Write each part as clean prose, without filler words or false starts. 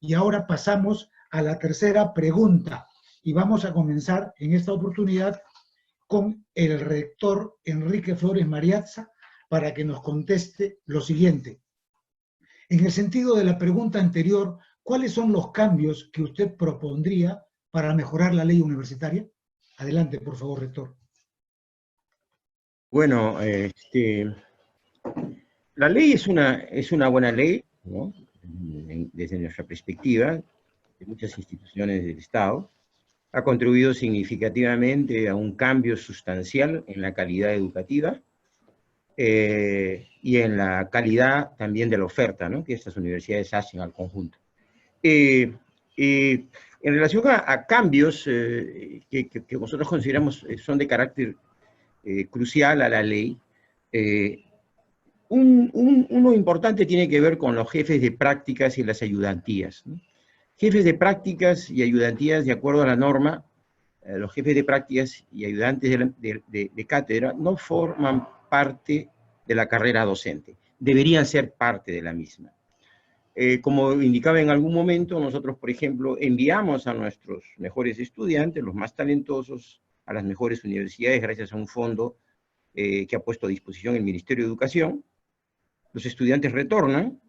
Y ahora pasamos a la tercera pregunta. Y vamos a comenzar en esta oportunidad con el rector Enrique Flores Mariazza para que nos conteste lo siguiente. En el sentido de la pregunta anterior, ¿cuáles son los cambios que usted propondría para mejorar la ley universitaria? Adelante, por favor, rector. Bueno, la ley es una buena ley, ¿no? Desde nuestra perspectiva, de muchas instituciones del Estado. Ha contribuido significativamente a un cambio sustancial en la calidad educativa y en la calidad también de la oferta, ¿no?, que estas universidades hacen al conjunto. En relación a cambios que nosotros consideramos son de carácter crucial a la ley, uno importante tiene que ver con los jefes de prácticas y las ayudantías, ¿no? Jefes de prácticas y ayudantías, de acuerdo a la norma, los jefes de prácticas y ayudantes de cátedra no forman parte de la carrera docente, deberían ser parte de la misma. Como indicaba en algún momento, nosotros, por ejemplo, enviamos a nuestros mejores estudiantes, los más talentosos, a las mejores universidades gracias a un fondo que ha puesto a disposición el Ministerio de Educación. Los estudiantes retornan,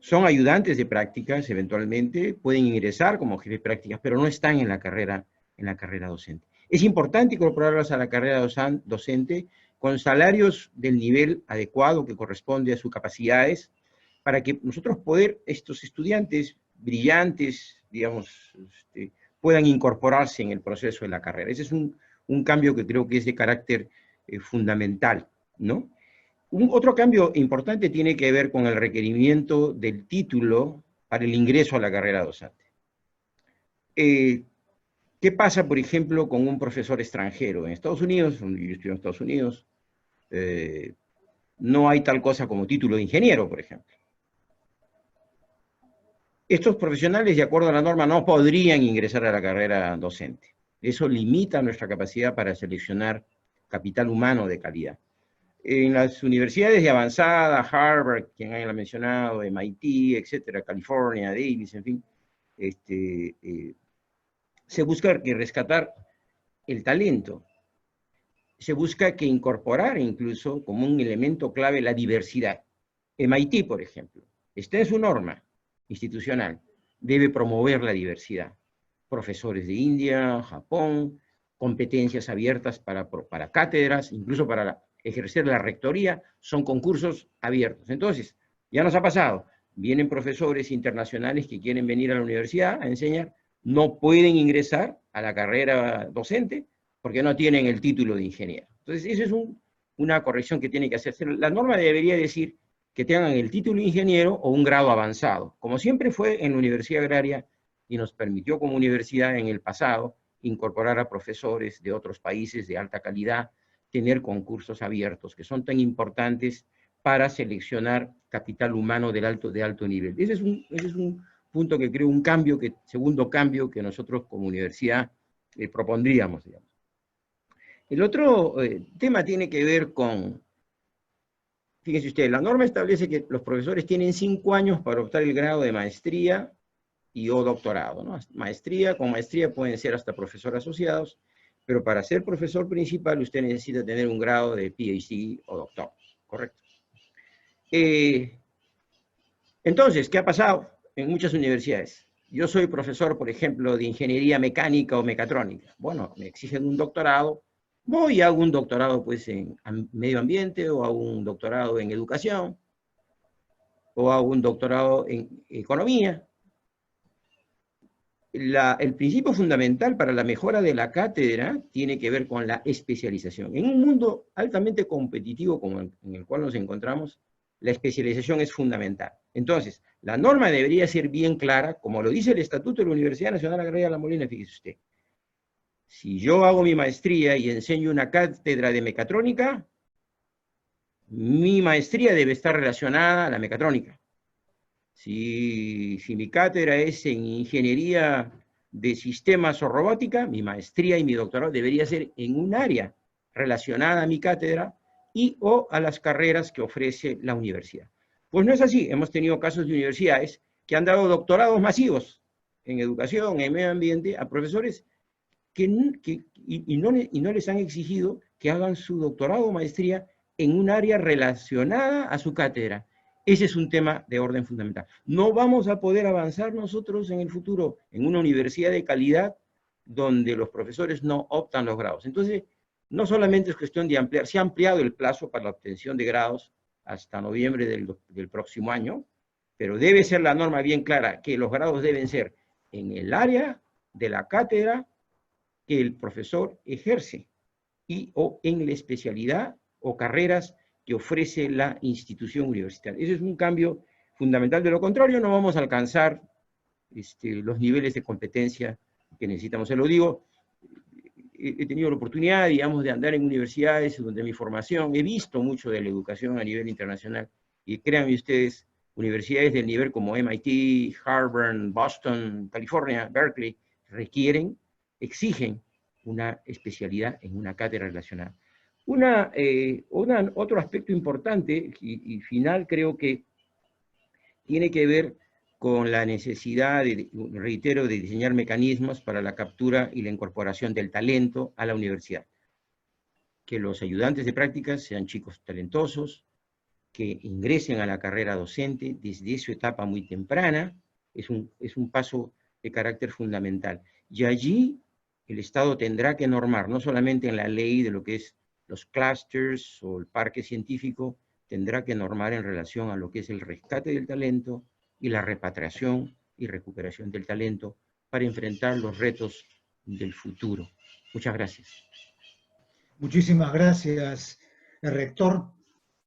son ayudantes de prácticas, eventualmente pueden ingresar como jefes de prácticas, pero no están en la carrera docente. Es importante incorporarlas a la carrera docente con salarios del nivel adecuado que corresponde a sus capacidades, para que nosotros estos estudiantes brillantes, digamos, puedan incorporarse en el proceso de la carrera. Ese es un cambio que creo que es de carácter fundamental, ¿no? Otro cambio importante tiene que ver con el requerimiento del título para el ingreso a la carrera docente. ¿Qué pasa, por ejemplo, con un profesor extranjero? En Estados Unidos, donde yo estudio en Estados Unidos, no hay tal cosa como título de ingeniero, por ejemplo. Estos profesionales, de acuerdo a la norma, no podrían ingresar a la carrera docente. Eso limita nuestra capacidad para seleccionar capital humano de calidad. En las universidades de avanzada, Harvard, quien haya mencionado, MIT, etcétera, California, Davis, en fin, se busca que rescatar el talento. Se busca que incorporar incluso como un elemento clave la diversidad. MIT, por ejemplo, está en su norma institucional, debe promover la diversidad. Profesores de India, Japón, competencias abiertas para cátedras, incluso para ejercer la rectoría, son concursos abiertos. Entonces, ya nos ha pasado, vienen profesores internacionales que quieren venir a la universidad a enseñar, no pueden ingresar a la carrera docente porque no tienen el título de ingeniero. Entonces, esa es una corrección que tiene que hacerse. La norma debería decir que tengan el título de ingeniero o un grado avanzado, como siempre fue en la Universidad Agraria y nos permitió como universidad en el pasado incorporar a profesores de otros países de alta calidad, tener concursos abiertos que son tan importantes para seleccionar capital humano de alto nivel. Ese es un punto que creo, segundo cambio que nosotros como universidad propondríamos, digamos. El otro tema tiene que ver con, fíjense ustedes, la norma establece que los profesores tienen 5 años para optar el grado de maestría o doctorado, ¿no? Con maestría pueden ser hasta profesor asociados, pero para ser profesor principal usted necesita tener un grado de PhD o doctor, ¿correcto? Entonces, ¿qué ha pasado en muchas universidades? Yo soy profesor, por ejemplo, de ingeniería mecánica o mecatrónica. Bueno, me exigen un doctorado, voy y hago un doctorado pues en medio ambiente, o hago un doctorado en educación, o hago un doctorado en economía. El principio fundamental para la mejora de la cátedra tiene que ver con la especialización. En un mundo altamente competitivo como en el cual nos encontramos, la especialización es fundamental. Entonces, la norma debería ser bien clara, como lo dice el Estatuto de la Universidad Nacional Agraria de La Molina, fíjese usted. Si yo hago mi maestría y enseño una cátedra de mecatrónica, mi maestría debe estar relacionada a la mecatrónica. Si mi cátedra es en ingeniería de sistemas o robótica, mi maestría y mi doctorado debería ser en un área relacionada a mi cátedra o a las carreras que ofrece la universidad. Pues no es así. Hemos tenido casos de universidades que han dado doctorados masivos en educación, en medio ambiente, a profesores y no les han exigido que hagan su doctorado o maestría en un área relacionada a su cátedra. Ese es un tema de orden fundamental. No vamos a poder avanzar nosotros en el futuro en una universidad de calidad donde los profesores no optan los grados. Entonces, no solamente es cuestión de ampliar, se ha ampliado el plazo para la obtención de grados hasta noviembre del próximo año, pero debe ser la norma bien clara que los grados deben ser en el área de la cátedra que el profesor ejerce o en la especialidad o carreras que ofrece la institución universitaria. Ese es un cambio fundamental. De lo contrario, no vamos a alcanzar los niveles de competencia que necesitamos. Se lo digo, he tenido la oportunidad, digamos, de andar en universidades donde mi formación, he visto mucho de la educación a nivel internacional, y créanme ustedes, universidades del nivel como MIT, Harvard, Boston, California, Berkeley, exigen una especialidad en una cátedra relacionada. Otro aspecto importante y final creo que tiene que ver con la necesidad, reitero, de diseñar mecanismos para la captura y la incorporación del talento a la universidad. Que los ayudantes de prácticas sean chicos talentosos, que ingresen a la carrera docente desde su etapa muy temprana, es un paso de carácter fundamental. Y allí el Estado tendrá que normar, no solamente en la ley de lo que es los clusters o el parque científico, tendrá que normar en relación a lo que es el rescate del talento y la repatriación y recuperación del talento para enfrentar los retos del futuro. Muchas gracias. Muchísimas gracias, rector,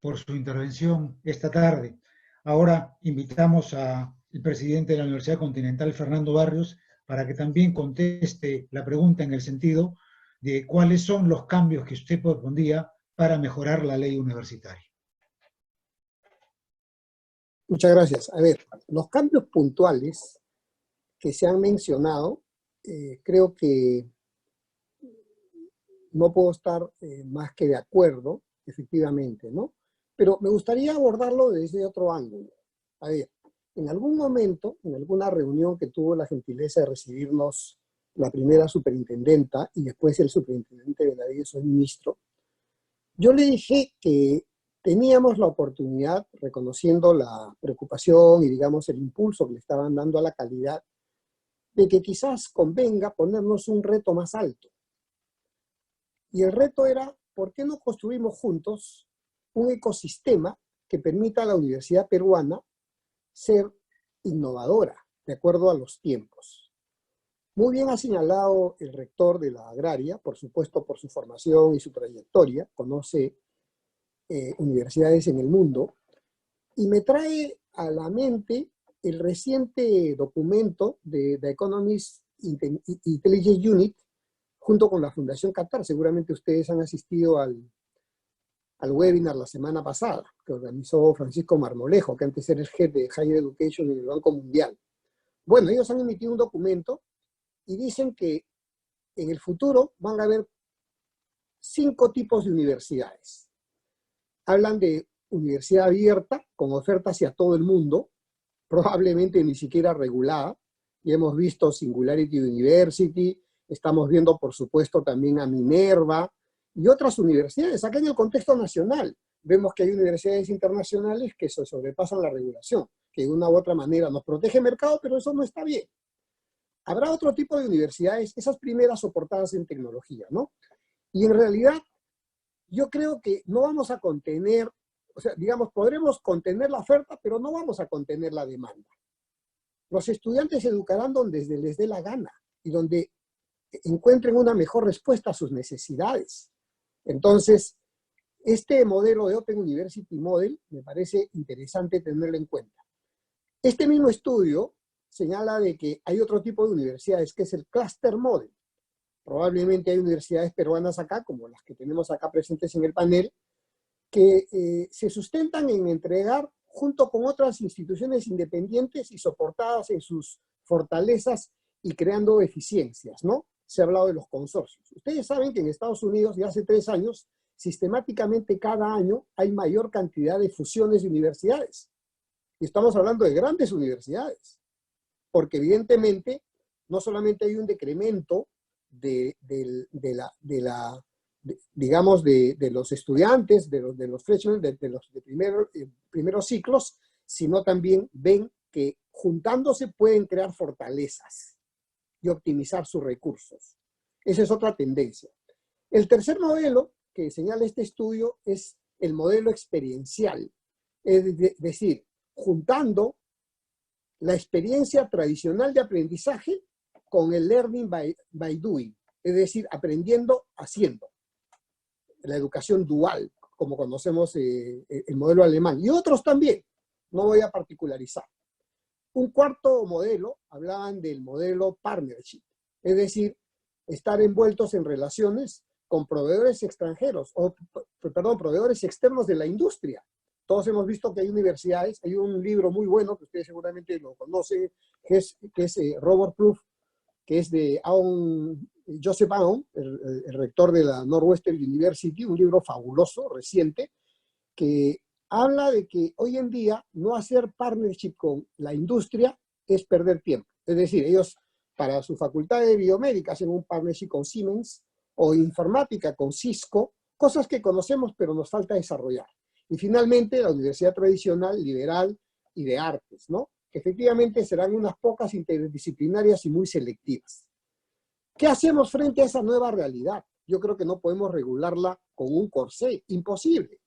por su intervención esta tarde. Ahora invitamos al presidente de la Universidad Continental, Fernando Barrios, para que también conteste la pregunta en el sentido de cuáles son los cambios que usted propondría para mejorar la ley universitaria. Muchas gracias. A ver, los cambios puntuales que se han mencionado, creo que no puedo estar más que de acuerdo, efectivamente, ¿no? Pero me gustaría abordarlo desde otro ángulo. A ver, en algún momento, en alguna reunión que tuvo la gentileza de recibirnos la primera superintendenta y después el superintendente Benavides, el ministro, yo le dije que teníamos la oportunidad, reconociendo la preocupación y, digamos, el impulso que le estaban dando a la calidad, de que quizás convenga ponernos un reto más alto. Y el reto era, ¿por qué no construimos juntos un ecosistema que permita a la universidad peruana ser innovadora, de acuerdo a los tiempos? Muy bien ha señalado el rector de la Agraria, por supuesto por su formación y su trayectoria, conoce universidades en el mundo, y me trae a la mente el reciente documento de The Economist Intelligence Unit, junto con la Fundación Qatar. Seguramente ustedes han asistido al webinar la semana pasada, que organizó Francisco Marmolejo, que antes era el jefe de Higher Education en el Banco Mundial. Bueno, ellos han emitido un documento y dicen que en el futuro van a haber 5 tipos de universidades. Hablan de universidad abierta, con oferta hacia todo el mundo, probablemente ni siquiera regulada. Y hemos visto Singularity University, estamos viendo, por supuesto, también a Minerva y otras universidades. Acá en el contexto nacional vemos que hay universidades internacionales que sobrepasan la regulación, que de una u otra manera nos protege el mercado, pero eso no está bien. Habrá otro tipo de universidades, esas primeras soportadas en tecnología, ¿no? Y en realidad, yo creo que no vamos a contener, o sea, digamos, podremos contener la oferta, pero no vamos a contener la demanda. Los estudiantes se educarán donde les dé la gana y donde encuentren una mejor respuesta a sus necesidades. Entonces, este modelo de Open University Model me parece interesante tenerlo en cuenta. Este mismo estudio señala de que hay otro tipo de universidades, que es el Cluster Model. Probablemente hay universidades peruanas acá, como las que tenemos acá presentes en el panel, que se sustentan en entregar, junto con otras instituciones independientes y soportadas en sus fortalezas y creando eficiencias, ¿no? Se ha hablado de los consorcios. Ustedes saben que en Estados Unidos, ya hace 3 años, sistemáticamente cada año hay mayor cantidad de fusiones de universidades. Y estamos hablando de grandes universidades, porque evidentemente no solamente hay un decremento digamos, de los estudiantes, de los freshmen, de los de primeros ciclos, sino también ven que juntándose pueden crear fortalezas y optimizar sus recursos. Esa es otra tendencia. El tercer modelo que señala este estudio es el modelo experiencial, es decir, juntando la experiencia tradicional de aprendizaje con el learning by doing, es decir, aprendiendo haciendo. La educación dual, como conocemos el modelo alemán, y otros también, no voy a particularizar. Un cuarto modelo, hablaban del modelo partnership, es decir, estar envueltos en relaciones con proveedores extranjeros, proveedores externos de la industria. Todos hemos visto que hay universidades, hay un libro muy bueno, que ustedes seguramente lo conocen, que es Robot Proof, que es de Joseph Aoun, el rector de la Northwestern University, un libro fabuloso, reciente, que habla de que hoy en día no hacer partnership con la industria es perder tiempo. Es decir, ellos para su facultad de biomédica hacen un partnership con Siemens o informática con Cisco, cosas que conocemos pero nos falta desarrollar. Y finalmente la universidad tradicional, liberal y de artes, ¿no? Que efectivamente serán unas pocas interdisciplinarias y muy selectivas. ¿Qué hacemos frente a esa nueva realidad? Yo creo que no podemos regularla con un corsé, imposible.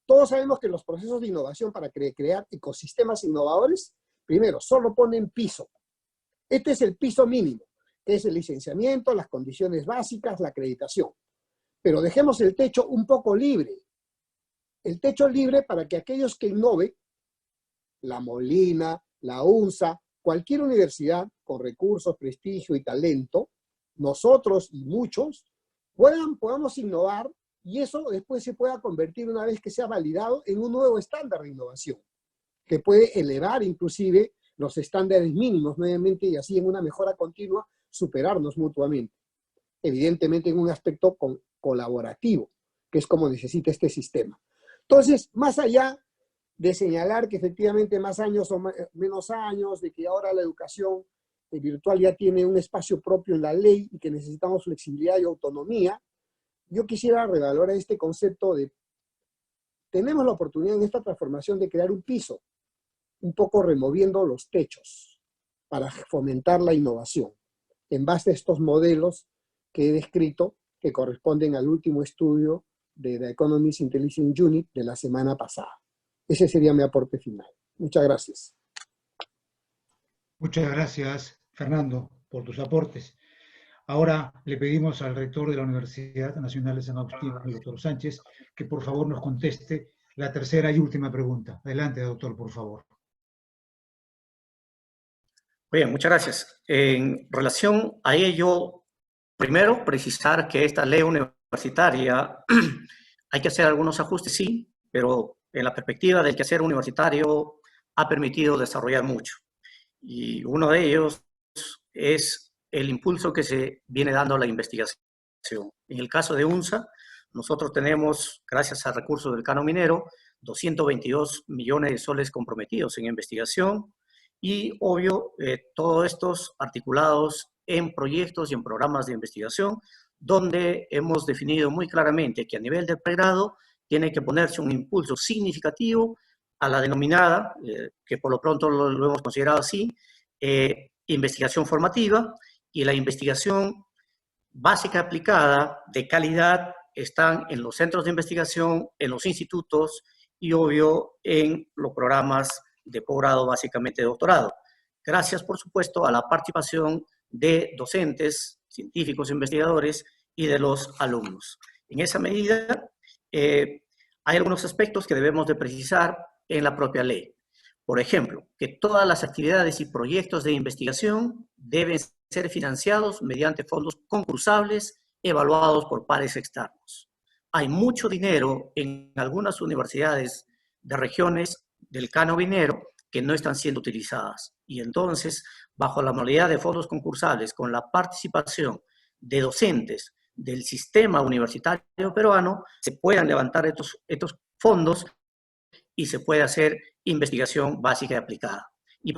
Todos sabemos que los procesos de innovación para crear ecosistemas innovadores, primero, solo ponen piso. Este es el piso mínimo, que es el licenciamiento, las condiciones básicas, la acreditación. Pero dejemos el techo un poco libre. El techo libre para que aquellos que innoven, la Molina, la UNSA, cualquier universidad con recursos, prestigio y talento, nosotros y muchos, podamos innovar y eso después se pueda convertir, una vez que sea validado, en un nuevo estándar de innovación, que puede elevar inclusive los estándares mínimos nuevamente y así en una mejora continua superarnos mutuamente. Evidentemente en un aspecto colaborativo, que es como necesita este sistema. Entonces, más allá de señalar que efectivamente más años o menos años, de que ahora la educación virtual ya tiene un espacio propio en la ley y que necesitamos flexibilidad y autonomía, yo quisiera revalorar este concepto de, tenemos la oportunidad en esta transformación de crear un piso, un poco removiendo los techos para fomentar la innovación en base a estos modelos que he descrito, que corresponden al último estudio de The Economist Intelligence Unit de la semana pasada. Ese sería mi aporte final. Muchas gracias. Muchas gracias, Fernando, por tus aportes. Ahora le pedimos al rector de la Universidad Nacional de San Agustín, el doctor Sánchez, que por favor nos conteste la tercera y última pregunta. Adelante, doctor, por favor. Bien, muchas gracias. En relación a ello, primero precisar que esta ley universitaria hay que hacer algunos ajustes, sí, pero en la perspectiva del quehacer universitario ha permitido desarrollar mucho. Y uno de ellos es el impulso que se viene dando a la investigación. En el caso de UNSA, nosotros tenemos, gracias a recursos del canon minero, 222 millones de soles comprometidos en investigación y, obvio, todos estos articulados en proyectos y en programas de investigación, donde hemos definido muy claramente que a nivel de pregrado tiene que ponerse un impulso significativo a la denominada, que por lo pronto lo hemos considerado así, investigación formativa, y la investigación básica aplicada de calidad están en los centros de investigación, en los institutos y, obvio, en los programas de posgrado, básicamente de doctorado. Gracias, por supuesto, a la participación de docentes, científicos, investigadores y de los alumnos. En esa medida, hay algunos aspectos que debemos de precisar en la propia ley. Por ejemplo, que todas las actividades y proyectos de investigación deben ser financiados mediante fondos concursables evaluados por pares externos. Hay mucho dinero en algunas universidades de regiones del canon minero que no están siendo utilizadas. Y entonces, bajo la modalidad de fondos concursables, con la participación de docentes del sistema universitario peruano, se puedan levantar estos fondos y se puede hacer investigación básica y aplicada. Y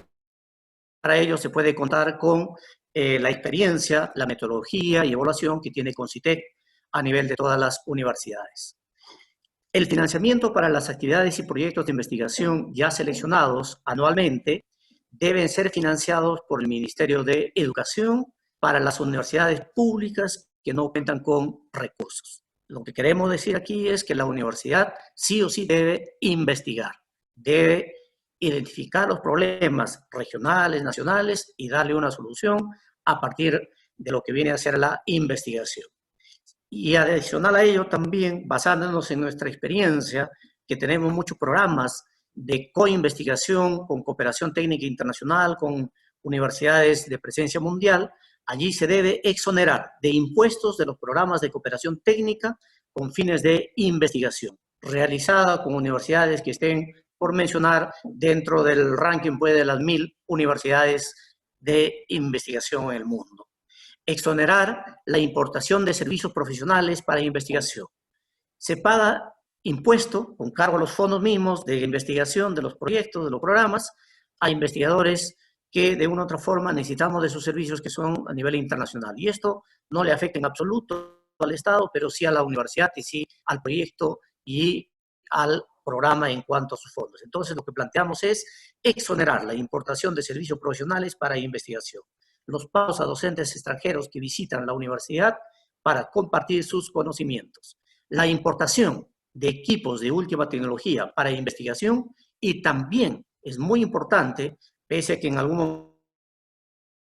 para ello se puede contar con la experiencia, la metodología y evaluación que tiene CONCITEC a nivel de todas las universidades. El financiamiento para las actividades y proyectos de investigación ya seleccionados anualmente deben ser financiados por el Ministerio de Educación para las universidades públicas que no cuentan con recursos. Lo que queremos decir aquí es que la universidad sí o sí debe investigar, debe identificar los problemas regionales, nacionales y darle una solución a partir de lo que viene a ser la investigación. Y adicional a ello también, basándonos en nuestra experiencia, que tenemos muchos programas de coinvestigación con cooperación técnica internacional, con universidades de presencia mundial, allí se debe exonerar de impuestos de los programas de cooperación técnica con fines de investigación, realizada con universidades que estén, por mencionar, dentro del ranking pues, de las 1000 universidades de investigación en el mundo. Exonerar la importación de servicios profesionales para investigación. Se paga impuesto con cargo a los fondos mismos de investigación de los proyectos, de los programas, a investigadores que de una u otra forma necesitamos de sus servicios que son a nivel internacional. Y esto no le afecta en absoluto al Estado, pero sí a la universidad y sí al proyecto y al programa en cuanto a sus fondos. Entonces, lo que planteamos es exonerar la importación de servicios profesionales para investigación. Los pagos a docentes extranjeros que visitan la universidad para compartir sus conocimientos. La importación de equipos de última tecnología para investigación y también es muy importante, pese a que en algún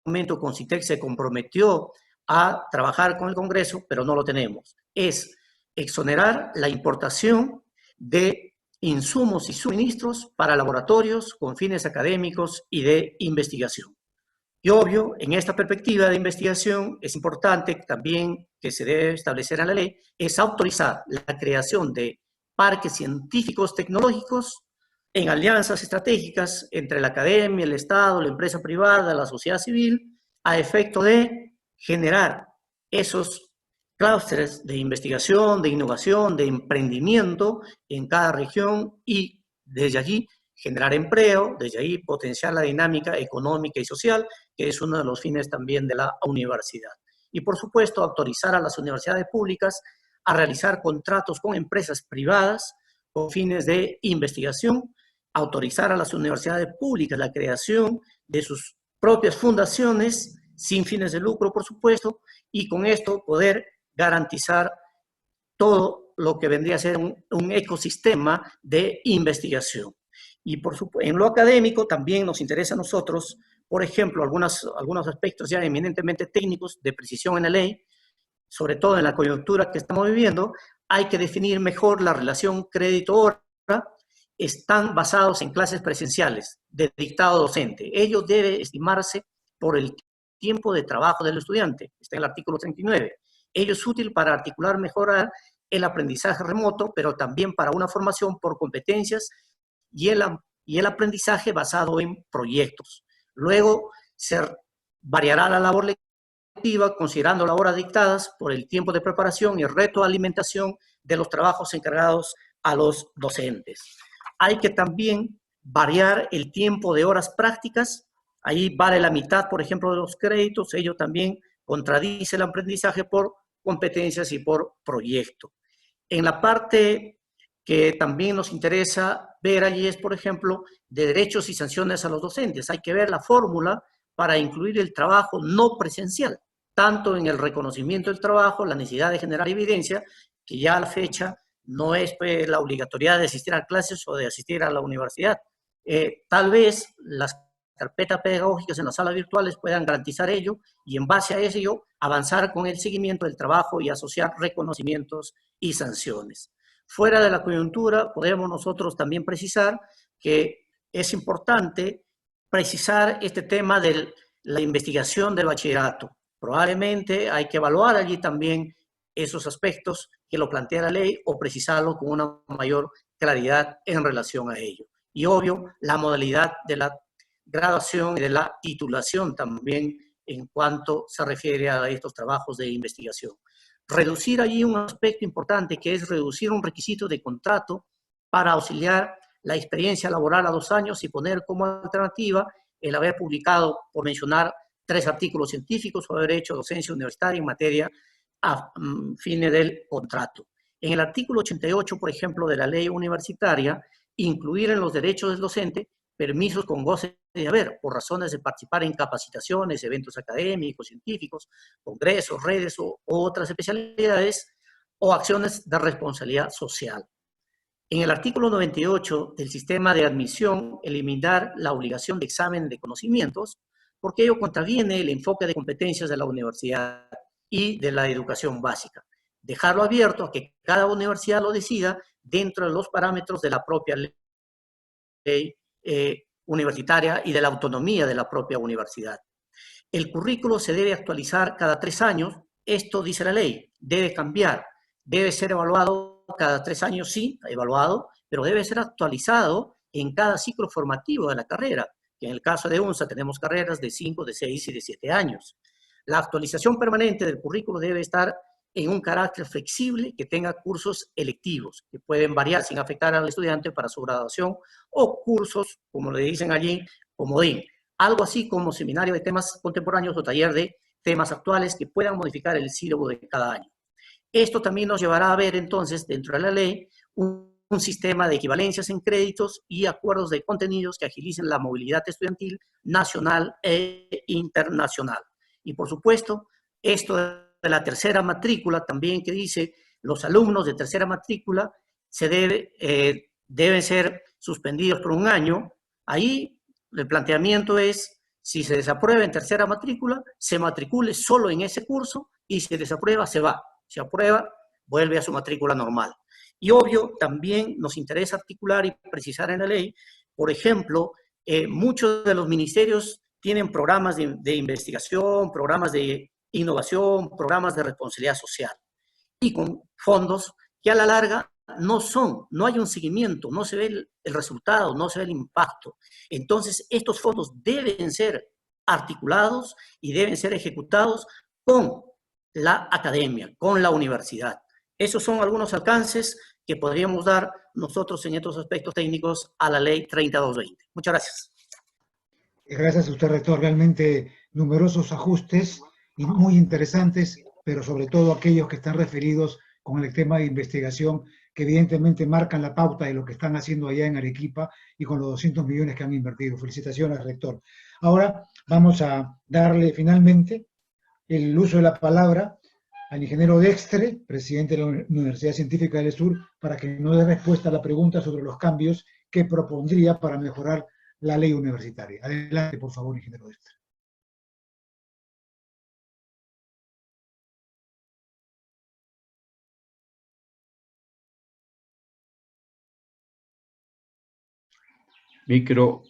momento CONCITEC se comprometió a trabajar con el Congreso, pero no lo tenemos, es exonerar la importación de insumos y suministros para laboratorios con fines académicos y de investigación. Y obvio, en esta perspectiva de investigación es importante también que se debe establecer en la ley, es autorizar la creación de parques científicos tecnológicos en alianzas estratégicas entre la academia, el Estado, la empresa privada, la sociedad civil, a efecto de generar esos clústeres de investigación, de innovación, de emprendimiento en cada región y desde allí generar empleo, desde ahí potenciar la dinámica económica y social, que es uno de los fines también de la universidad. Y por supuesto, autorizar a las universidades públicas a realizar contratos con empresas privadas con fines de investigación, autorizar a las universidades públicas la creación de sus propias fundaciones sin fines de lucro, por supuesto, y con esto poder garantizar todo lo que vendría a ser un ecosistema de investigación. Y por supuesto, en lo académico también nos interesa a nosotros, por ejemplo, algunos aspectos ya eminentemente técnicos de precisión en la ley, sobre todo en la coyuntura que estamos viviendo, hay que definir mejor la relación crédito-hora. Están basados en clases presenciales de dictado docente. Ello debe estimarse por el tiempo de trabajo del estudiante. Está en el artículo 39. Ello es útil para articular, mejorar el aprendizaje remoto, pero también para una formación por competencias y el aprendizaje basado en proyectos. Luego se variará la labor lectiva considerando las horas dictadas por el tiempo de preparación y el reto de alimentación de los trabajos encargados a los docentes. Hay que también variar el tiempo de horas prácticas. Ahí vale la mitad, por ejemplo, de los créditos. Ello también contradice el aprendizaje por competencias y por proyecto. En la parte que también nos interesa ver allí es, por ejemplo, de derechos y sanciones a los docentes. Hay que ver la fórmula para incluir el trabajo no presencial, tanto en el reconocimiento del trabajo, la necesidad de generar evidencia, que ya a la fecha no es pues, la obligatoriedad de asistir a clases o de asistir a la universidad. Tal vez las carpetas pedagógicas en las salas virtuales puedan garantizar ello y en base a ello avanzar con el seguimiento del trabajo y asociar reconocimientos y sanciones. Fuera de la coyuntura, podemos nosotros también precisar que es importante precisar este tema de la investigación del bachillerato. Probablemente hay que evaluar allí también esos aspectos que lo plantea la ley o precisarlo con una mayor claridad en relación a ello. Y obvio, la modalidad de la graduación y de la titulación también en cuanto se refiere a estos trabajos de investigación. Reducir allí un aspecto importante que es reducir un requisito de contrato para auxiliar la experiencia laboral a 2 años y poner como alternativa el haber publicado, por mencionar, 3 artículos científicos o haber hecho docencia universitaria en materia a fines del contrato. En el artículo 88, por ejemplo, de la ley universitaria, incluir en los derechos del docente permisos con goce de haber, por razones de participar en capacitaciones, eventos académicos, científicos, congresos, redes o otras especialidades, o acciones de responsabilidad social. En el artículo 98 del sistema de admisión, eliminar la obligación de examen de conocimientos, porque ello contraviene el enfoque de competencias de la universidad y de la educación básica. Dejarlo abierto a que cada universidad lo decida dentro de los parámetros de la propia ley universitaria y de la autonomía de la propia universidad. El currículo se debe actualizar cada 3 años, esto dice la ley, debe cambiar, debe ser evaluado cada 3 años, sí, evaluado, pero debe ser actualizado en cada ciclo formativo de la carrera, que en el caso de UNSA tenemos carreras de 5, de 6 y de 7 años. La actualización permanente del currículo debe estar en un carácter flexible, que tenga cursos electivos, que pueden variar sin afectar al estudiante para su graduación, o cursos, como le dicen allí, comodín. Algo así como seminario de temas contemporáneos o taller de temas actuales que puedan modificar el sílabo de cada año. Esto también nos llevará a ver entonces, dentro de la ley, un sistema de equivalencias en créditos y acuerdos de contenidos que agilicen la movilidad estudiantil nacional e internacional. Y por supuesto, esto de la tercera matrícula también, que dice los alumnos de tercera matrícula deben ser suspendidos por 1 año. Ahí el planteamiento es, si se desaprueba en tercera matrícula, se matricule solo en ese curso, y si se desaprueba, se va. Si aprueba, vuelve a su matrícula normal. Y obvio, también nos interesa articular y precisar en la ley, por ejemplo, muchos de los ministerios tienen programas de investigación, programas de innovación, programas de responsabilidad social, y con fondos que a la larga no hay un seguimiento, no se ve el resultado, no se ve el impacto. Entonces, estos fondos deben ser articulados y deben ser ejecutados con la academia, con la universidad. Esos son algunos alcances que podríamos dar nosotros en estos aspectos técnicos a la ley 3220. Muchas gracias. Gracias a usted, rector. Realmente numerosos ajustes y muy interesantes, pero sobre todo aquellos que están referidos con el tema de investigación, que evidentemente marcan la pauta de lo que están haciendo allá en Arequipa y con los 200 millones que han invertido. Felicitaciones, rector. Ahora vamos a darle finalmente el uso de la palabra al ingeniero Dextre, presidente de la Universidad Científica del Sur, para que nos dé respuesta a la pregunta sobre los cambios que propondría para mejorar la ley universitaria. Adelante, por favor, ingeniero Dextre. Micro.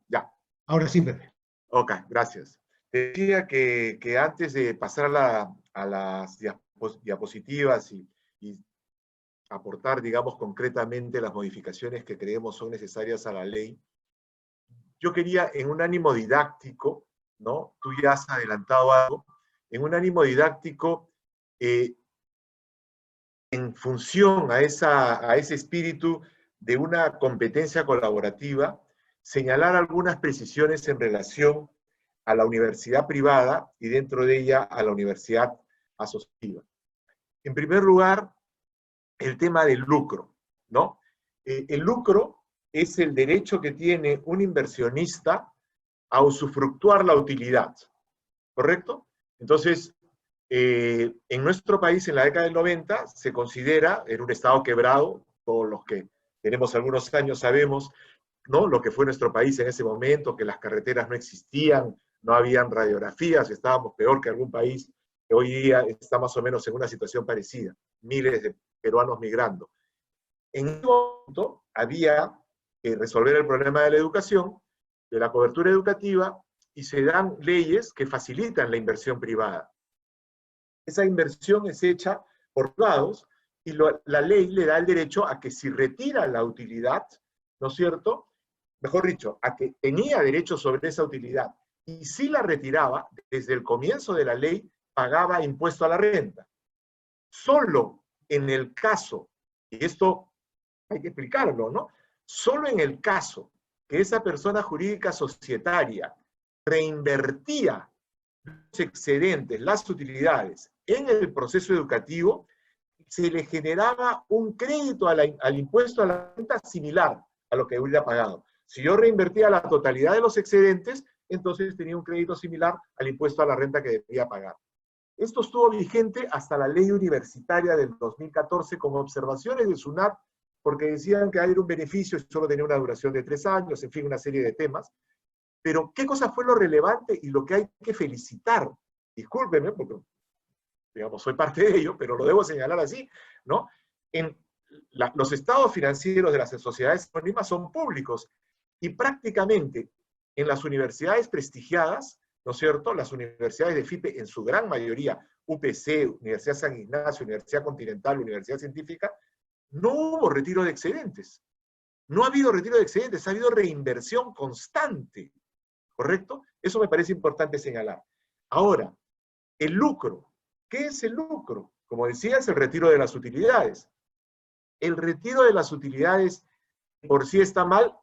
Ya. Ahora sí, Pepe. Ok, gracias. Decía que antes de pasar a las diapositivas y aportar, digamos, concretamente las modificaciones que creemos son necesarias a la ley, yo quería, en un ánimo didáctico, ¿no? Tú ya has adelantado algo, en un ánimo didáctico, en función a ese espíritu de una competencia colaborativa, señalar algunas precisiones en relación a la universidad privada y dentro de ella a la universidad asociativa. En primer lugar, el tema del lucro, ¿no? El lucro es el derecho que tiene un inversionista a usufructuar la utilidad, ¿correcto? Entonces, en nuestro país, en la década del 90, se considera, en un estado quebrado, todos los que tenemos algunos años sabemos, ¿no?, lo que fue nuestro país en ese momento, que las carreteras no existían, no habían radiografías, estábamos peor que algún país que hoy día está más o menos en una situación parecida, miles de peruanos migrando. En ese momento había que resolver el problema de la educación, de la cobertura educativa, y se dan leyes que facilitan la inversión privada. Esa inversión es hecha por privados y la ley le da el derecho a que si retira la utilidad, ¿no es cierto?, mejor dicho, a que tenía derecho sobre esa utilidad, y si la retiraba, desde el comienzo de la ley, pagaba impuesto a la renta. Solo en el caso, y esto hay que explicarlo, ¿no? Solo en el caso que esa persona jurídica societaria reinvertía los excedentes, las utilidades, en el proceso educativo, se le generaba un crédito al impuesto a la renta similar a lo que hubiera pagado. Si yo reinvertía la totalidad de los excedentes, entonces tenía un crédito similar al impuesto a la renta que debía pagar. Esto estuvo vigente hasta la ley universitaria del 2014 con observaciones de SUNAT, porque decían que era un beneficio y solo tenía una duración de 3 años, en fin, una serie de temas. Pero, ¿qué cosa fue lo relevante y lo que hay que felicitar? Discúlpenme, porque, digamos, soy parte de ello, pero lo debo señalar así, ¿no? Los estados financieros de las sociedades anónimas son públicos, y prácticamente en las universidades prestigiadas, ¿no es cierto?, las universidades de FIPE, en su gran mayoría, UPC, Universidad San Ignacio, Universidad Continental, Universidad Científica, no hubo retiro de excedentes. No ha habido retiro de excedentes, ha habido reinversión constante, ¿correcto? Eso me parece importante señalar. Ahora, el lucro. ¿Qué es el lucro? Como decía, es el retiro de las utilidades. El retiro de las utilidades por sí está mal,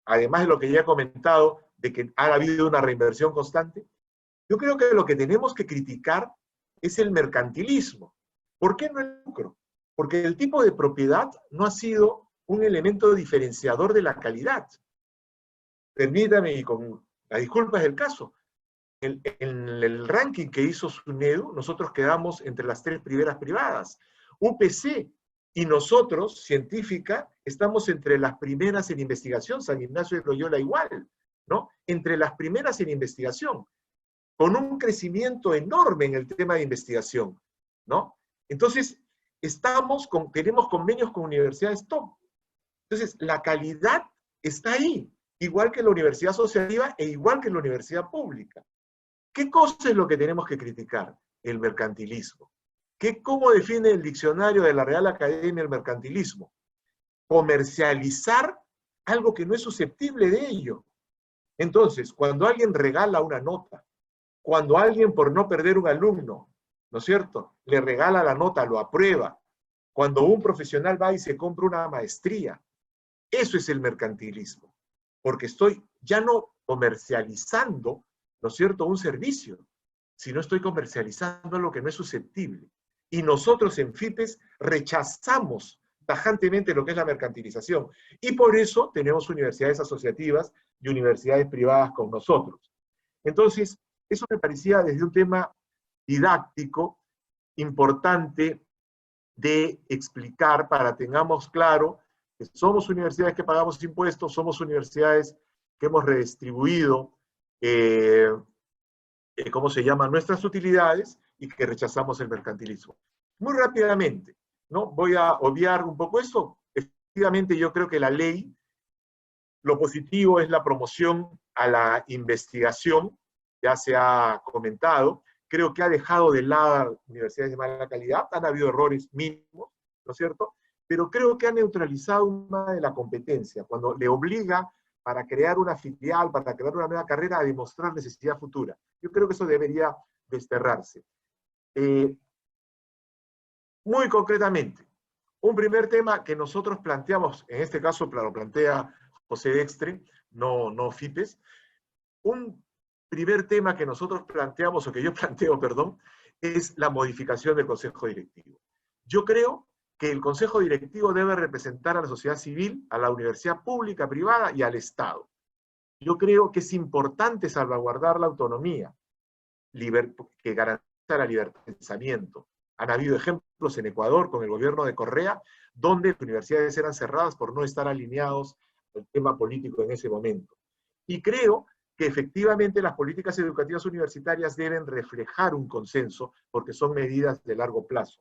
además de lo que ya he comentado, de que ha habido una reinversión constante. Yo creo que lo que tenemos que criticar es el mercantilismo. ¿Por qué no el lucro? Porque el tipo de propiedad no ha sido un elemento diferenciador de la calidad. Permítame, y con las disculpas del caso, en el ranking que hizo SUNEDU, nosotros quedamos entre las 3 primeras privadas. UPC y nosotros, científica, estamos entre las primeras en investigación, San Ignacio de Loyola igual, ¿no? Entre las primeras en investigación, con un crecimiento enorme en el tema de investigación, ¿no? Entonces, tenemos convenios con universidades top. Entonces, la calidad está ahí, igual que en la universidad asociativa e igual que en la universidad pública. ¿Qué cosa es lo que tenemos que criticar? El mercantilismo. ¿Cómo define el diccionario de la Real Academia el mercantilismo? Comercializar algo que no es susceptible de ello. Entonces, cuando alguien regala una nota, cuando alguien por no perder un alumno, ¿no es cierto?, le regala la nota, lo aprueba, cuando un profesional va y se compra una maestría, eso es el mercantilismo. Porque estoy ya no comercializando, ¿no es cierto?, un servicio, sino estoy comercializando lo que no es susceptible. Y nosotros en FIPES rechazamos tajantemente lo que es la mercantilización. Y por eso tenemos universidades asociativas y universidades privadas con nosotros. Entonces, eso me parecía desde un tema didáctico importante de explicar para que tengamos claro que somos universidades que pagamos impuestos, somos universidades que hemos redistribuido, ¿cómo se llaman?, nuestras utilidades, y que rechazamos el mercantilismo. Muy rápidamente, ¿no? Voy a obviar un poco eso. Efectivamente, yo creo que la ley, lo positivo es la promoción a la investigación, ya se ha comentado. Creo que ha dejado de lado universidades de mala calidad, han habido errores mínimos, ¿no es cierto? Pero creo que ha neutralizado una de la competencia, cuando le obliga para crear una filial, para crear una nueva carrera, a demostrar necesidad futura. Yo creo que eso debería desterrarse. Muy concretamente, un primer tema que nosotros planteamos, en este caso lo plantea José Dextre, no FIPES, un primer tema que nosotros planteamos, o que yo planteo, perdón, es la modificación del Consejo Directivo. Yo creo que el Consejo Directivo debe representar a la sociedad civil, a la universidad pública, privada y al Estado. Yo creo que es importante salvaguardar la autonomía, que garantiza la libertad de pensamiento. Han habido ejemplos en Ecuador con el gobierno de Correa, donde las universidades eran cerradas por no estar alineados al tema político en ese momento. Y creo que efectivamente las políticas educativas universitarias deben reflejar un consenso, porque son medidas de largo plazo.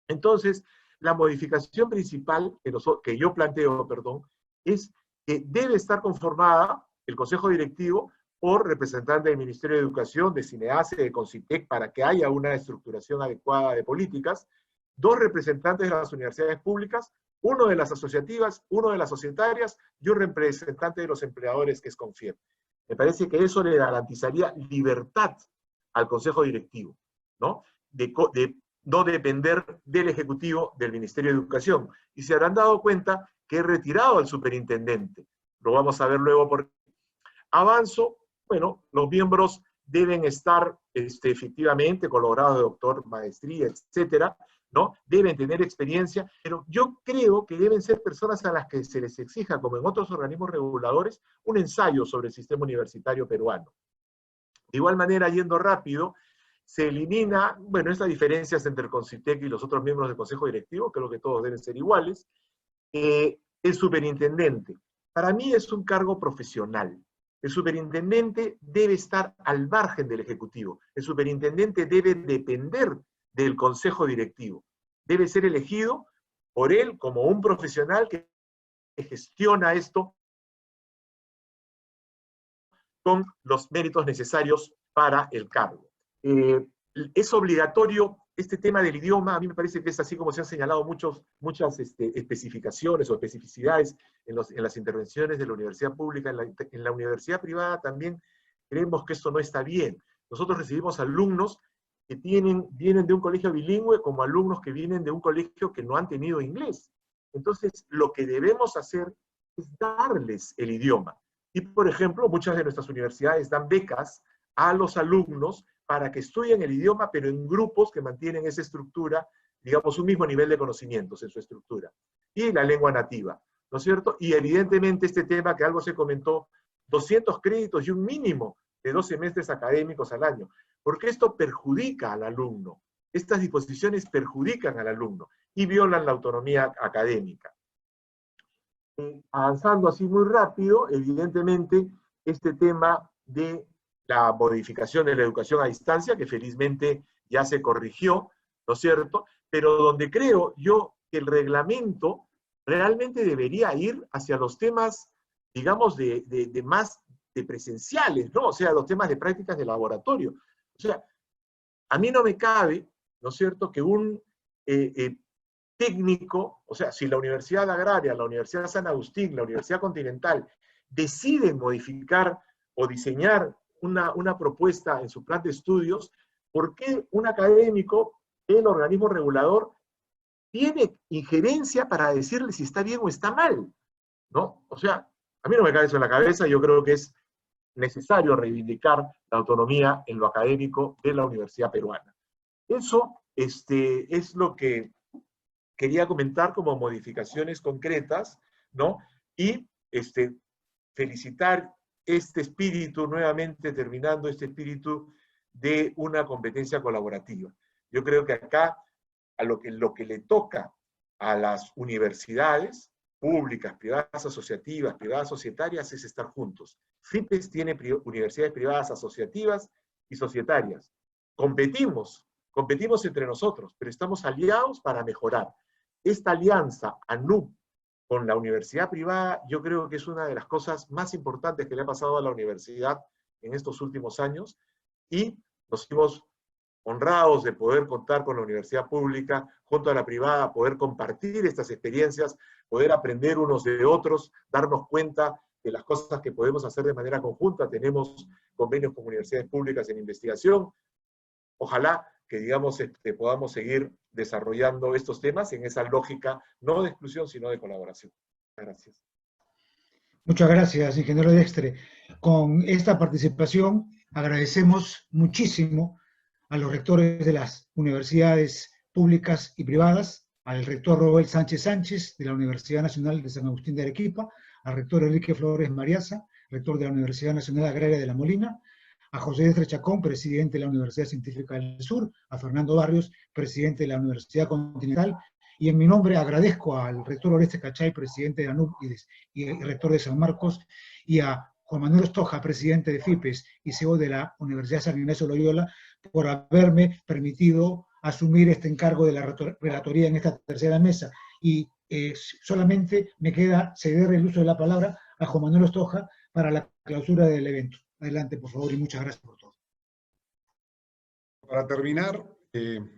Entonces, la modificación principal que yo planteo, es que debe estar conformada el Consejo Directivo por representantes del Ministerio de Educación, de CINEACE, de CONCITEC, para que haya una estructuración adecuada de políticas, 2 representantes de las universidades públicas, 1 de las asociativas, 1 de las societarias y un representante de los empleadores, que es CONFIEP. Me parece que eso le garantizaría libertad al Consejo Directivo, ¿no? De no depender del Ejecutivo, del Ministerio de Educación. Y se habrán dado cuenta que he retirado al superintendente. Lo vamos a ver luego por qué. Avanzo, bueno, los miembros deben estar efectivamente con los grados de doctor, maestría, etcétera, ¿no? Deben tener experiencia, pero yo creo que deben ser personas a las que se les exija, como en otros organismos reguladores, un ensayo sobre el sistema universitario peruano. De igual manera, yendo rápido, se elimina, bueno, estas diferencias entre el CONCITEC y los otros miembros del Consejo Directivo, creo que todos deben ser iguales. El superintendente, para mí es un cargo profesional. El superintendente debe estar al margen del Ejecutivo. El superintendente debe depender del Consejo Directivo. Debe ser elegido por él como un profesional que gestiona esto con los méritos necesarios para el cargo. Es obligatorio este tema del idioma, a mí me parece que es así como se han señalado muchas especificaciones o especificidades en las intervenciones de la universidad pública. En la universidad privada también creemos que esto no está bien. Nosotros recibimos alumnos que vienen de un colegio bilingüe como alumnos que vienen de un colegio que no han tenido inglés. Entonces, lo que debemos hacer es darles el idioma. Y, por ejemplo, muchas de nuestras universidades dan becas a los alumnos para que estudien el idioma, pero en grupos que mantienen esa estructura, digamos, un mismo nivel de conocimientos en su estructura. Y la lengua nativa, ¿no es cierto? Y evidentemente este tema que algo se comentó, 200 créditos y un mínimo de 2 semestres académicos al año, porque esto perjudica al alumno. Estas disposiciones perjudican al alumno y violan la autonomía académica. Avanzando así muy rápido, evidentemente, este tema de la modificación de la educación a distancia, que felizmente ya se corrigió, ¿no es cierto? Pero donde creo yo que el reglamento realmente debería ir hacia los temas, digamos, más de presenciales, ¿no? O sea, los temas de prácticas de laboratorio. O sea, a mí no me cabe, ¿no es cierto?, que un técnico, o sea, si la Universidad Agraria, la Universidad San Agustín, la Universidad Continental, deciden modificar o diseñar una propuesta en su plan de estudios, ¿por qué un académico, el organismo regulador, tiene injerencia para decirle si está bien o está mal? ¿No? O sea, a mí no me cabe eso en la cabeza, yo creo que es necesario reivindicar la autonomía en lo académico de la universidad peruana. Eso es lo que quería comentar como modificaciones concretas, ¿no? Y felicitar este espíritu, nuevamente terminando este espíritu de una competencia colaborativa. Yo creo que acá a lo que le toca a las universidades públicas, privadas asociativas, privadas societarias, es estar juntos. FIPES tiene universidades privadas asociativas y societarias. Competimos entre nosotros, pero estamos aliados para mejorar. Esta alianza ANUP con la universidad privada, yo creo que es una de las cosas más importantes que le ha pasado a la universidad en estos últimos años, y nos sentimos honrados de poder contar con la universidad pública junto a la privada, poder compartir estas experiencias, poder aprender unos de otros, darnos cuenta de las cosas que podemos hacer de manera conjunta. Tenemos convenios con universidades públicas en investigación. Ojalá que, digamos, podamos seguir desarrollando estos temas en esa lógica, no de exclusión, sino de colaboración. Gracias. Muchas gracias, ingeniero Dextre. Con esta participación agradecemos muchísimo a los rectores de las universidades públicas y privadas, al rector Robel Sánchez Sánchez, de la Universidad Nacional de San Agustín de Arequipa, al rector Enrique Flores Mariaza, rector de la Universidad Nacional Agraria de La Molina, a José Dextre Chacón, presidente de la Universidad Científica del Sur, a Fernando Barrios, presidente de la Universidad Continental, y en mi nombre agradezco al rector Oreste Cachay, presidente de ANUP y rector de San Marcos, y a Juan Manuel Ostoja, presidente de FIPES y CEO de la Universidad San Ignacio Loyola, por haberme permitido asumir este encargo de la relatoría en esta tercera mesa. Y solamente me queda ceder el uso de la palabra a Juan Manuel Ostoja para la clausura del evento. Adelante, por favor, y muchas gracias por todo. Para terminar,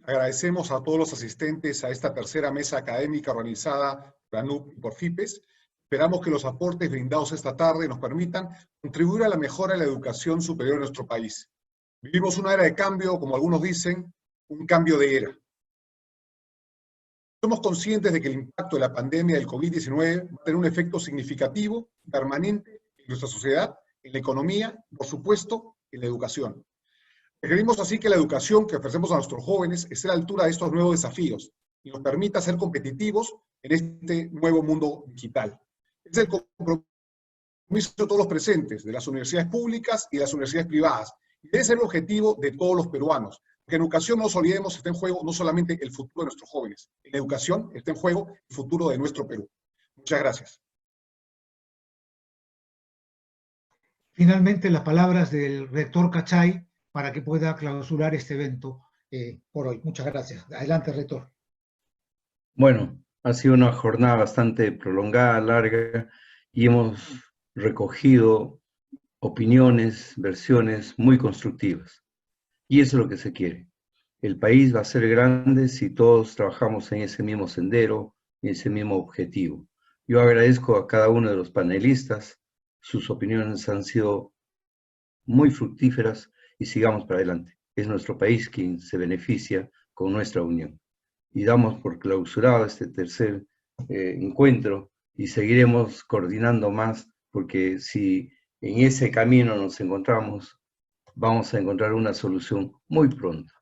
agradecemos a todos los asistentes a esta tercera mesa académica organizada por ANUP y por FIPES. Esperamos que los aportes brindados esta tarde nos permitan contribuir a la mejora de la educación superior en nuestro país. Vivimos una era de cambio, como algunos dicen, un cambio de era. Somos conscientes de que el impacto de la pandemia del COVID-19 va a tener un efecto significativo, permanente en nuestra sociedad, en la economía, por supuesto, en la educación. Requerimos así que la educación que ofrecemos a nuestros jóvenes esté a la altura de estos nuevos desafíos y nos permita ser competitivos en este nuevo mundo digital. Es el compromiso de todos los presentes, de las universidades públicas y de las universidades privadas. Y ese es el objetivo de todos los peruanos. Que en educación no nos olvidemos, está en juego no solamente el futuro de nuestros jóvenes, en educación está en juego el futuro de nuestro Perú. Muchas gracias. Finalmente, las palabras del rector Cachay para que pueda clausurar este evento por hoy. Muchas gracias. Adelante, rector. Bueno, ha sido una jornada bastante prolongada, larga, y hemos recogido opiniones, versiones muy constructivas. Y eso es lo que se quiere. El país va a ser grande si todos trabajamos en ese mismo sendero, en ese mismo objetivo. Yo agradezco a cada uno de los panelistas, sus opiniones han sido muy fructíferas y sigamos para adelante. Es nuestro país quien se beneficia con nuestra unión. Y damos por clausurado este tercer encuentro y seguiremos coordinando más porque si en ese camino nos encontramos, vamos a encontrar una solución muy pronto.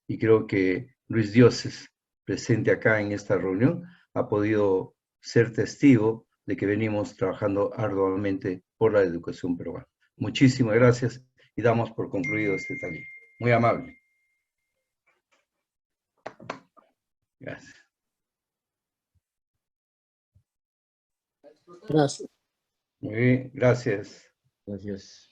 Y creo que Luis Dioses, presente acá en esta reunión, ha podido ser testigo de que venimos trabajando arduamente por la educación peruana. Muchísimas gracias y damos por concluido este taller. Muy amable. Gracias. Gracias. Muy bien, gracias. Gracias.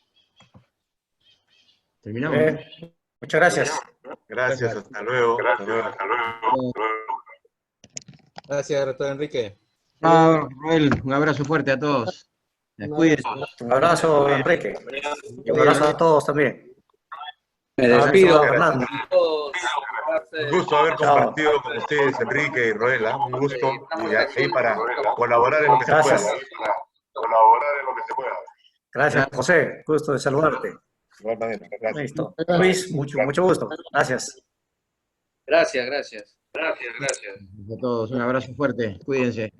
Terminamos, ¿no? Muchas gracias. Gracias, hasta luego. Hasta luego. Gracias, rector Enrique. Chao, Roel, un abrazo fuerte a todos. Cuídense. Un abrazo, Enrique. Y un abrazo a todos también. Me despido. Fernando. Un gusto haber compartido con ustedes, Enrique y Roela. Un gusto y ahí para colaborar en lo que se Gracias. pueda. Gracias, José. Gusto de saludarte. De igual manera, gracias. Listo. Luis, mucho gusto. Gracias. Gracias. A todos, un abrazo fuerte. Cuídense.